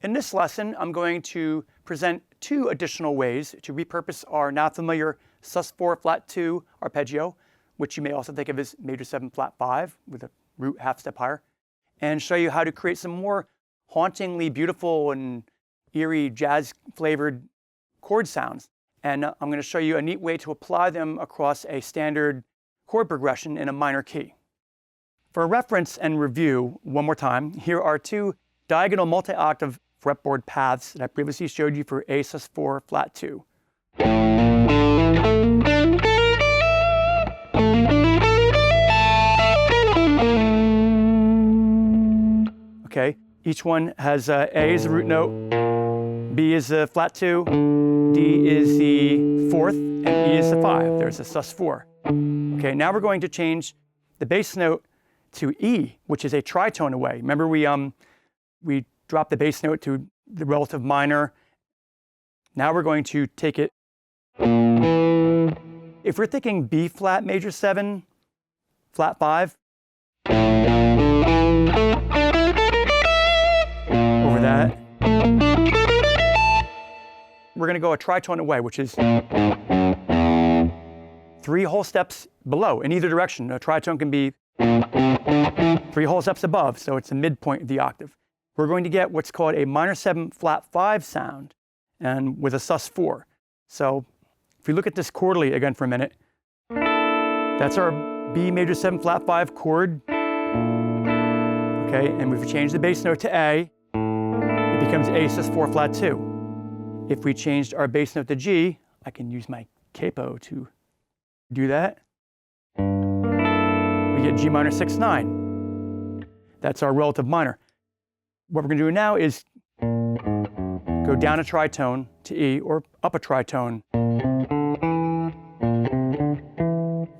In this lesson, I'm going to present two additional ways to repurpose our now familiar sus4 flat 2 arpeggio, which you may also think of as major 7 flat 5 with a root half step higher, and show you how to create some more hauntingly beautiful and eerie jazz flavored chord sounds. And I'm going to show you a neat way to apply them across a standard chord progression in a minor key. For reference and review, one more time, here are two diagonal multi-octave fretboard paths that I previously showed you for A sus4 flat 2. Okay, each one has A is the root note, B is the flat 2, D is the fourth, and E is the 5. There's a sus4. Okay, now we're going to change the bass note to E, which is a tritone away. Remember we dropped the bass note to the relative minor. Now we're going to take it. If we're thinking B flat major 7, flat 5, over that, we're going to go a tritone away, which is 3 whole steps below in either direction. A tritone can be 3 whole steps above, so it's the midpoint of the octave. We're going to get what's called a minor 7 flat 5 sound, and with a sus4. So if we look at this chordally again for a minute, that's our B major 7 flat 5 chord. Okay, and we've changed the bass note to A, it becomes A sus4 flat 2. If we changed our bass note to G, I can use my capo to do that. We get G minor 6 9. That's our relative minor. What we're going to do now is go down a tritone to E or up a tritone.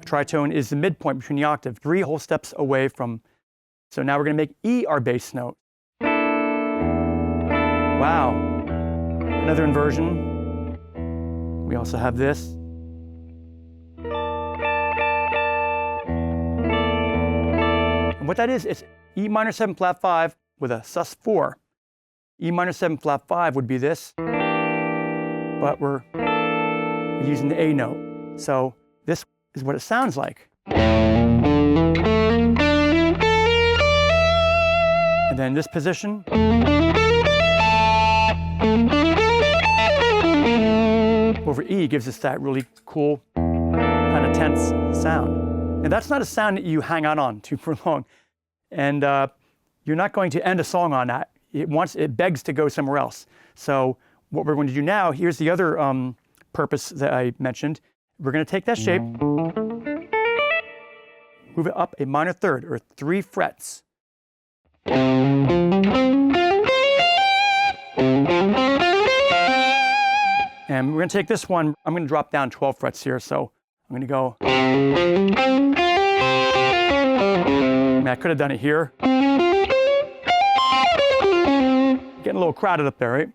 A tritone is the midpoint between the octave, 3 whole steps away from. So now we're going to make E our bass note. Wow. Another inversion. We also have this. And what that is, it's E minor 7 flat 5 with a sus4. E minor 7 flat 5 would be this, but we're using the A note. So this is what it sounds like. And then this position. Over E gives us that really cool, kind of tense sound. And that's not a sound that you hang out on too for long. And you're not going to end a song on that. It begs to go somewhere else. So what we're going to do now, here's the other purpose that I mentioned. We're going to take that shape, move it up a minor third, or 3 frets. And we're going to take this one, I'm going to drop down 12 frets here, so I'm going to go. I could have done it here. Getting a little crowded up there, right?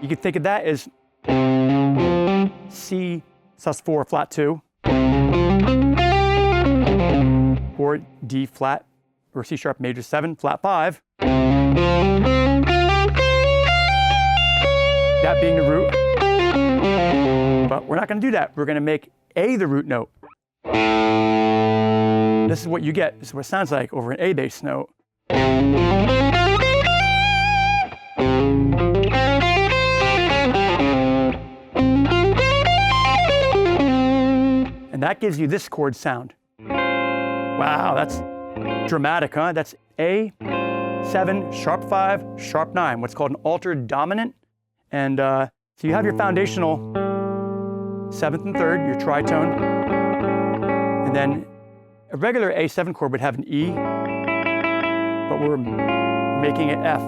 You can think of that as C sus4 flat 2, or D flat, or C sharp major 7 flat 5. That being the root. But we're not going to do that. We're going to make A the root note. This is what you get. This is what it sounds like over an A bass note. And that gives you this chord sound. Wow, that's dramatic, huh? That's A, 7, sharp 5, sharp 9, what's called an altered dominant. And so you have your foundational 7th and 3rd, your tritone, and then a regular A7 chord would have an E, but we're making it F.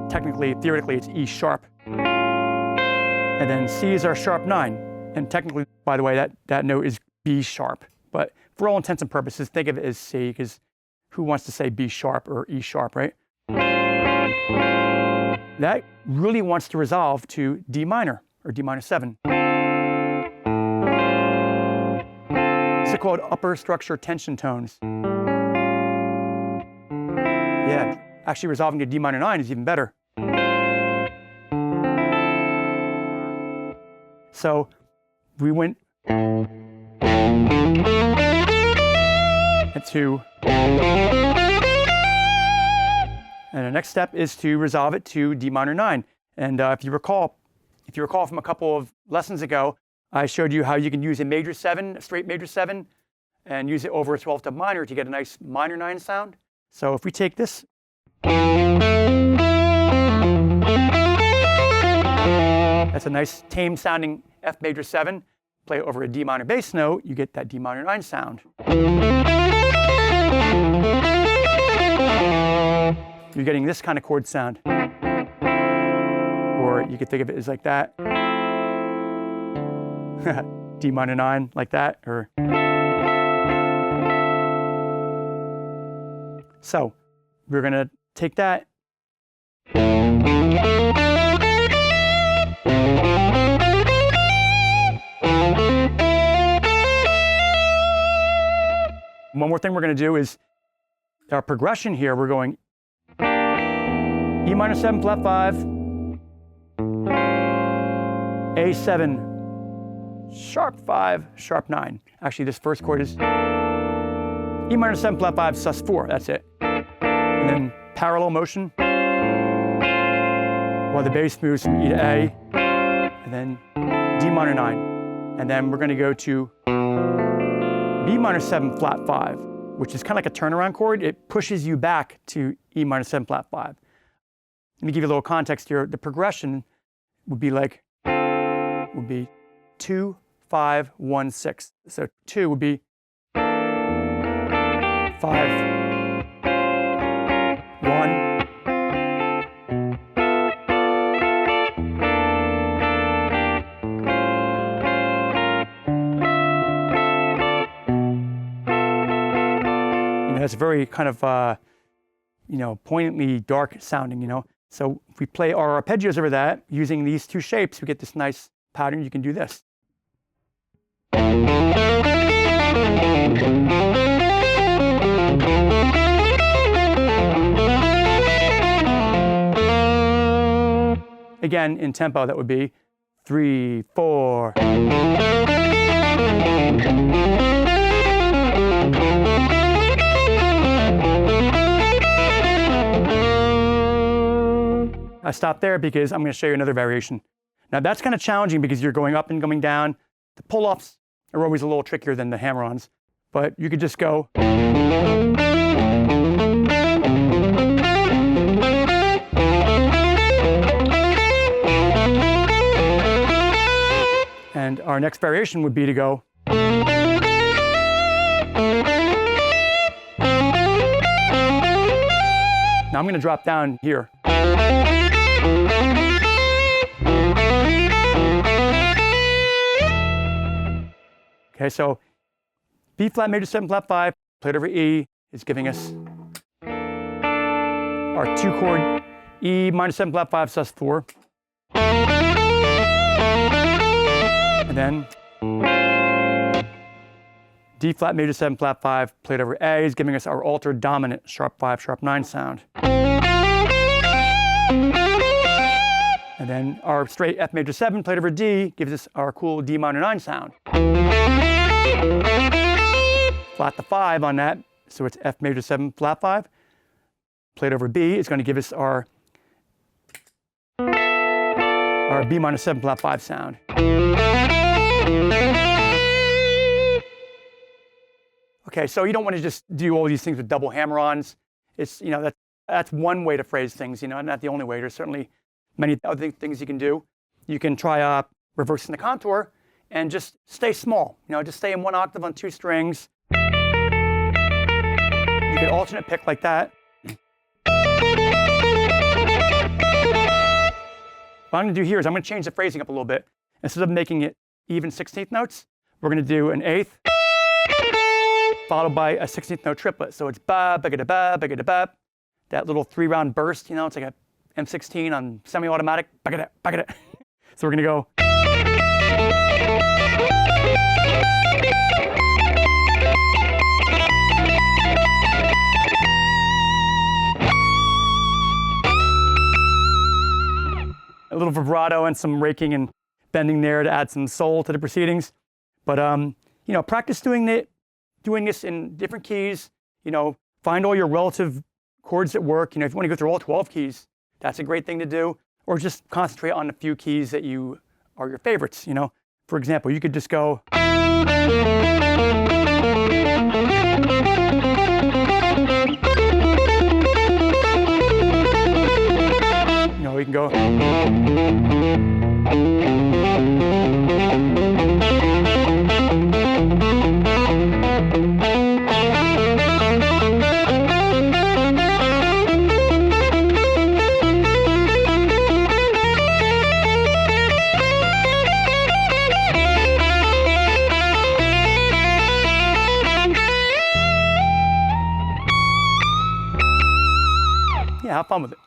Technically, theoretically, it's E sharp. And then C is our sharp 9. And technically, by the way, that note is B sharp. But for all intents and purposes, think of it as C, because who wants to say B sharp or E sharp, right? That really wants to resolve to D minor, or D minor 7. These are called upper structure tension tones. Yeah, actually resolving to D minor 9 is even better. So we went into, and the next step is to resolve it to D minor 9. And if you recall from a couple of lessons ago, I showed you how you can use a major 7, a straight major 7, and use it over a 12th of minor to get a nice minor 9 sound. So if we take this, that's a nice tame sounding F major 7, play it over a D minor bass note, you get that D minor 9 sound. You're getting this kind of chord sound. Or you could think of it as like that. D minor 9, like that. Or so we're going to take that. One more thing we're going to do is our progression here. We're going E minor 7 flat 5, A7, sharp 5, sharp 9. Actually, this first chord is E minor 7 flat 5 sus 4. That's it. And then parallel motion while the bass moves from E to A, and then D minor 9. And then we're going to go to B minor 7 flat 5, which is kind of like a turnaround chord. It pushes you back to E minor 7 flat 5. Let me give you a little context here. The progression would be 2, 5, 1, 6. So 2 would be 5, 1. It's very kind of, poignantly dark sounding, So if we play our arpeggios over that, using these two shapes, we get this nice pattern. You can do this. Again, in tempo, that would be 3, 4. I stopped there because I'm going to show you another variation. Now that's kind of challenging because you're going up and coming down. The pull-offs are always a little trickier than the hammer-ons, but you could just go. And our next variation would be to go. Now I'm going to drop down here. Okay, so B flat major 7 flat 5 played over E is giving us our 2 chord E minor 7 flat 5 sus 4. And then D flat major 7 flat 5 played over A is giving us our altered dominant sharp 5 sharp 9 sound. And then our straight F major 7 played over D gives us our cool D minor 9 sound. Flat the 5 on that, so it's F major 7 flat 5. Played over B is going to give us our B minor 7 flat 5 sound. Okay, so you don't want to just do all these things with double hammer-ons. It's, that's one way to phrase things, not the only way. There's certainly many other things you can do. You can try reversing the contour and just stay small. Just stay in one octave on 2 strings. You could alternate pick like that. What I'm going to do here is I'm going to change the phrasing up a little bit. Instead of making it even 16th notes, we're going to do an 8th followed by a 16th note triplet. So it's ba, ba-ga-da, ba, ba-ga-da, ba. That little 3-round burst, it's like a M16 on semi-automatic. Ba-ga-da, ba-ga-da. So we're going to go. little vibrato and some raking and bending there to add some soul to the proceedings. But you know, practice doing this in different keys. You know, find all your relative chords that work. You know, if you want to go through all 12 keys, that's a great thing to do. Or just concentrate on a few keys that are your favorites. You know, for example, you could just go. You know, you can go. Yeah, have fun with it.